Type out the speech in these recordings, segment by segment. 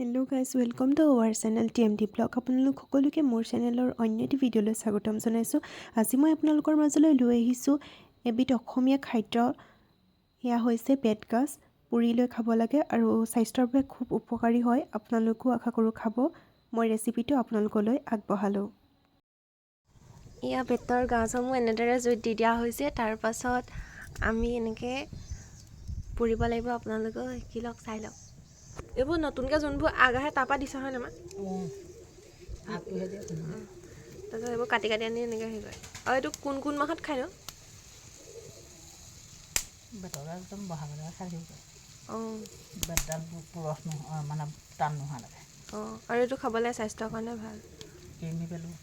Hello' guys welcome to our channel TMT blog. আপোনালোক সকলোকে মোৰ চেনেলৰ অন্য এটি ভিডিঅ'লৈ স্বাগতম জনাইছোঁ। আজি মই আপোনালোকৰ মাজলৈ লৈ আহিছোঁ এবিধ অসমীয়া খাদ্য। সেয়া হৈছে বেতগাজ। পুৰি লৈ খাব লাগে আৰু স্বাস্থ্যৰ বাবে খুব উপকাৰী হয়। আপোনালোকো আশা কৰোঁ খাব। মই ৰেচিপিটো আপোনালোকলৈ আগবঢ়ালোঁ। এয়া বেতৰ গাজসমূহ এনেদৰে জুইত দি দিয়া হৈছে। তাৰ পাছত আমি এনেকৈ পুৰিব লাগিব। আপোনালোকেও শিকি লওক, চাই লওক। এইবোৰ নতুনকৈ যোনবোৰ আগ আহে তাৰপৰা দিছে হয় নহয়? তাৰপিছত এইবোৰ কাটি কাটি আনি এনেকৈ হেৰি কৰে। আৰু এইটো কোন মাহত খায় ন? বেতৰ একদম বহাবলৈ খাই দিব পাৰে। অঁ বেতডাল পুৰঠ নহয়, মানে টান নোহোৱালৈকে। অঁ, আৰু এইটো খাবলৈ স্বাস্থ্যৰ কাৰণে ভাল। কিনি পেলোঁ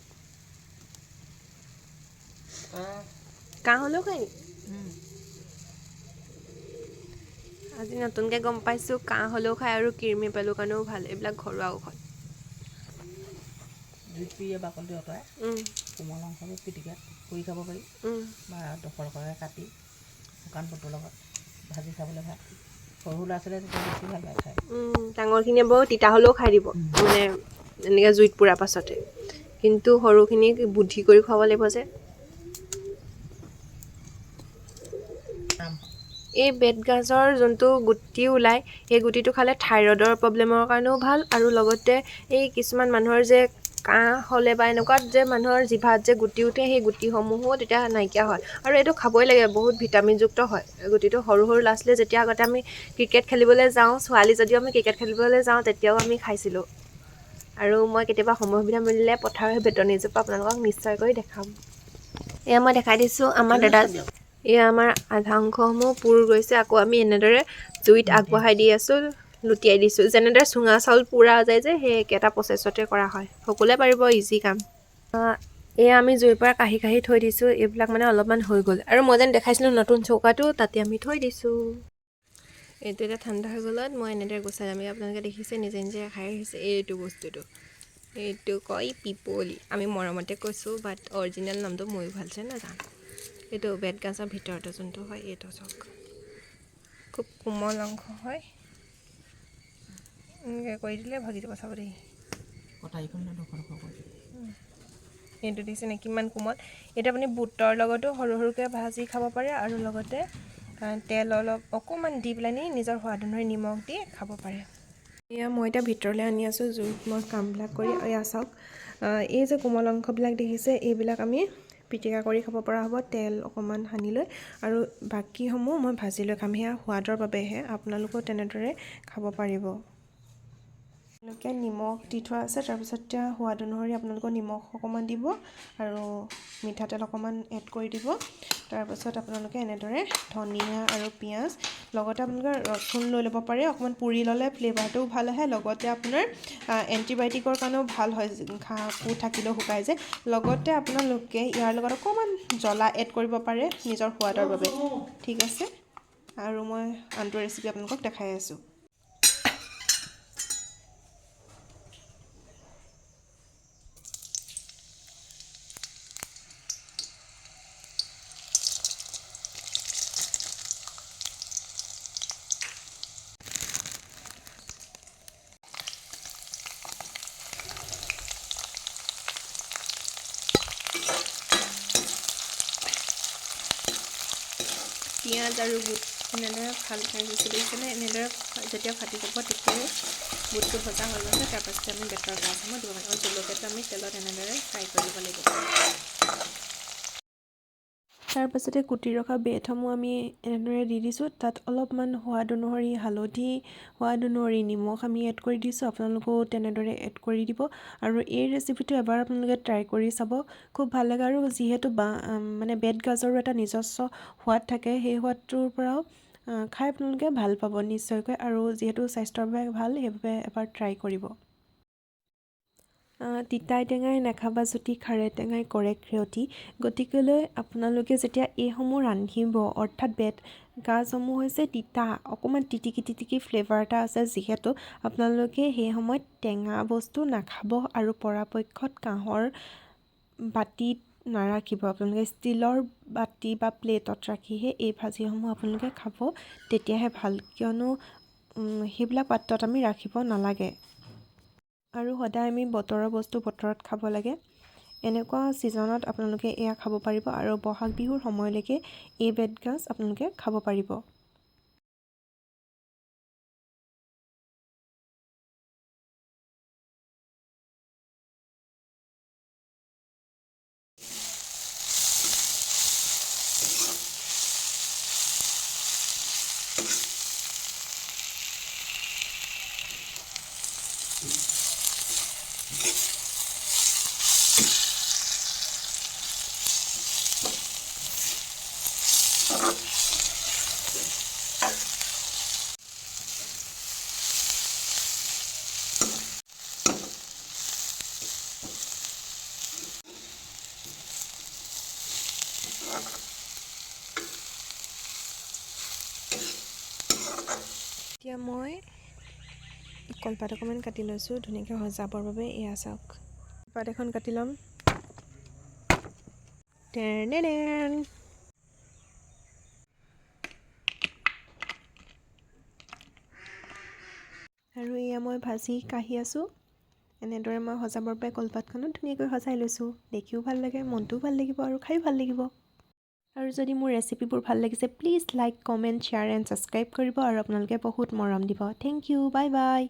কাহ হ'লেও খায় নি? আজি নতুনকৈ গম পাইছোঁ কাহ হ'লেও খায় আৰু কিৰমি পেলুৰ কাৰণেও ভাল। এইবিলাক ঘৰুৱা ঔষধ। জুইত পুৰিয়ে বাকলিটো আঁতৰাই কোমল অংশটো পিটিকা কৰি খাব পাৰি বা দখৰকৈ কাটি শুকান ভাতৰ লগত ভাজি খাবলৈ ভাল। সৰু ল'ৰা ছোৱালীয়ে তেতিয়া বেছি ভাল পায় খায়। ডাঙৰখিনিয়ে বাৰু তিতা হ'লেও খাই দিব, মানে এনেকৈ জুইত পুৰাৰ পাছতে। কিন্তু সৰুখিনিক বুদ্ধি কৰি খুৱাব লাগিব যে। এই বেতগাজৰ যোনটো গুটি ওলায়, সেই গুটিটো খালে থাইৰয়ডৰ প্ৰব্লেমৰ কাৰণেও ভাল। আৰু লগতে এই কিছুমান মানুহৰ যে কাহ হ'লে বা এনেকুৱাত যে মানুহৰ জিভাত যে গুটি উঠে, সেই গুটিসমূহো তেতিয়া নাইকিয়া হয়। আৰু এইটো খাবই লাগে, বহুত ভিটামিনযুক্ত হয় গুটিটো। সৰু সৰু ল'ৰা ছোৱালীয়ে যেতিয়া আগতে আমি ক্ৰিকেট খেলিবলৈ যাওঁ, ছোৱালী যদিও আমি ক্ৰিকেট খেলিবলৈ যাওঁ, তেতিয়াও আমি খাইছিলোঁ। আৰু মই কেতিয়াবা সময় সুবিধা মিলিলে পথাৰৰ বেতনিজোপা আপোনালোকক নিশ্চয়কৈ দেখাম। এয়া মই দেখাই দিছোঁ আমাৰ দাদা। এয়া আমাৰ আধা অংশসমূহ পুৰ গৈছে। আকৌ আমি এনেদৰে জুইত আগবঢ়াই দি আছোঁ, লুটিয়াই দিছোঁ। যেনেদৰে চুঙা চাউল পুৰা যায় যে, সেই একেটা প্ৰচেছতে কৰা হয়। সকলোৱে পাৰিব, ইজি কাম। এয়া আমি জুইৰ পৰা কাঢ়ি কাঢ়ি থৈ দিছোঁ। এইবিলাক মানে অলপমান হৈ গ'ল। আৰু মই যেন দেখাইছিলোঁ নতুন চৌকাটো, তাতে আমি থৈ দিছোঁ। এইটো এতিয়া ঠাণ্ডা হৈ গ'লত মই এনেদৰে গুচাই আমি আপোনালোকে দেখিছে নিজে নিজে খাই আহিছে। এইটো বস্তুটো এইটো কয় পিপলি। আমি মৰমতে কৈছোঁ, বাট অৰিজিনেল নামটো ময়ো ভালছে নাজানো। এইটো বেতগাজৰ ভিতৰতে যোনটো হয়, এইটো চাওক, খুব কোমল অংশ হয়। এনেকৈ কৰি দিলে ভাগি দিব, চাব দেই। এইটো দেখিছেনে কিমান কোমল। এইটো আপুনি বুটৰ লগতো সৰু সৰুকৈ ভাজি খাব পাৰে। আৰু লগতে তেল অলপ অকণমান দি পেলানি নিজৰ সোৱাদ অনুসৰি নিমখ দি খাব পাৰে। এয়া মই এতিয়া ভিতৰলৈ আনি আছোঁ জুইত মই কামবিলাক কৰি। এয়া চাওক, এই যে কোমল অংশবিলাক দেখিছে, এইবিলাক আমি পিটিকা কৰি খাব পৰা হ'ব, তেল অকণমান সানি লৈ। আৰু বাকীসমূহ মই ভাজি লৈ খাম। সেয়া সোৱাদৰ বাবেহে, আপোনালোকেও তেনেদৰে খাব পাৰিব। আপোনালোকে নিমখ দি থোৱা আছে, তাৰপিছত এতিয়া সোৱাদ অনুসৰি আপোনালোকৰ নিমখ অকণমান দিব আৰু মিঠাতেল অকণমান এড কৰি দিব। তাৰপাছত আপোনালোকে এনেদৰে ধনিয়া আৰু পিঁয়াজ, লগতে আপোনালোকে ৰচুন লৈ ল'ব পাৰে। অকণমান পুৰি ল'লে ফ্লেভাৰটোও ভাল আহে। লগতে আপোনাৰ এণ্টিবায়'টিকৰ কাৰণেও ভাল হয়, ঘাঁহবোৰ থাকিলেও শুকাই যায়। লগতে আপোনালোকে ইয়াৰ লগত অকণমান জ্বলা এড কৰিব পাৰে নিজৰ সোৱাদৰ বাবে। ঠিক আছে, আৰু মই আনটো ৰেচিপি আপোনালোকক দেখাই আছোঁ। পিঁয়াজ আৰু বুট এনেদৰে ভাল খাই গৈছে দেখিছেনে? এনেদৰে যেতিয়া ফাটি যাব তেতিয়াই বুটটো ভজা হৈ গৈছে। তাৰপাছত আমি বেতৰ গাজসমূহ দিব পাৰিম। আৰু জলকীয়াটো আমি তেলত এনেদৰে ফ্ৰাই কৰি দিব লাগিব। তাৰপাছতে কুটি ৰখা বেতসমূহ আমি এনেদৰে দি দিছোঁ। তাত অলপমান সোৱাদ অনুসৰি হালধি, সোৱাদ অনুসৰি নিমখ আমি এড কৰি দিছোঁ। আপোনালোকেও তেনেদৰে এড কৰি দিব। আৰু এই ৰেচিপিটো এবাৰ আপোনালোকে ট্ৰাই কৰি চাব, খুব ভাল লাগে। আৰু যিহেতু মানে বেতগাজৰো এটা নিজস্ব সোৱাদ থাকে, সেই সোৱাদটোৰ পৰাও খাই আপোনালোকে ভাল পাব নিশ্চয়কৈ। আৰু যিহেতু স্বাস্থ্যৰ বাবে ভাল, সেইবাবে এবাৰ ট্ৰাই কৰিব। তিতাই টেঙাই নাখাবা জুতি, খাৰে টেঙাই কৰে ক্ষতি। গতিকেলৈ আপোনালোকে যেতিয়া এইসমূহ ৰান্ধিব, অৰ্থাৎ বেতগাজসমূহ হৈছে তিতা, অকণমান তিতিকি তিতিকি ফ্লেভাৰ এটা আছে। যিহেতু আপোনালোকে সেই সময়ত টেঙা বস্তু নাখাব। আৰু পৰাপক্ষত কাঁহৰ বাতিত নাৰাখিব, আপোনালোকে ষ্টীলৰ বাতি বা প্লেটত ৰাখিহে এই ভাজিসমূহ আপোনালোকে খাব, তেতিয়াহে ভাল। কিয়নো সেইবিলাক পাত্ৰত আমি ৰাখিব নালাগে। আৰু সদায় আমি বতৰৰ বস্তু বতৰত খাব লাগে। এনেকুৱা ছিজনত আপোনালোকে এয়া খাব পাৰিব আৰু বহাগ বিহুৰ সময়লৈকে এই বেতগাজ আপোনালোকে খাব পাৰিব। এতিয়া মই কলপাত অকণমান কাটি লৈছোঁ ধুনীয়াকৈ সজাবৰ বাবে। এয়া চাওক, কলপাত এখন কাটি ল'ম। টেৰেনেৰেন। আৰু এয়া মই ভাজি কাঢ়ি আছোঁ। এনেদৰে মই সজাবৰ বাবে কলপাতখনত ধুনীয়াকৈ সজাই লৈছোঁ। দেখিও ভাল লাগে, মনটোও ভাল লাগিব আৰু খায়ো ভাল লাগিব। আৰু যদি মোৰ ৰেচিপিবোৰ ভাল লাগিছে please like, comment, share and subscribe কৰিব আৰু আপোনালোকে বহুত মৰম দিব। Thank you, bye by.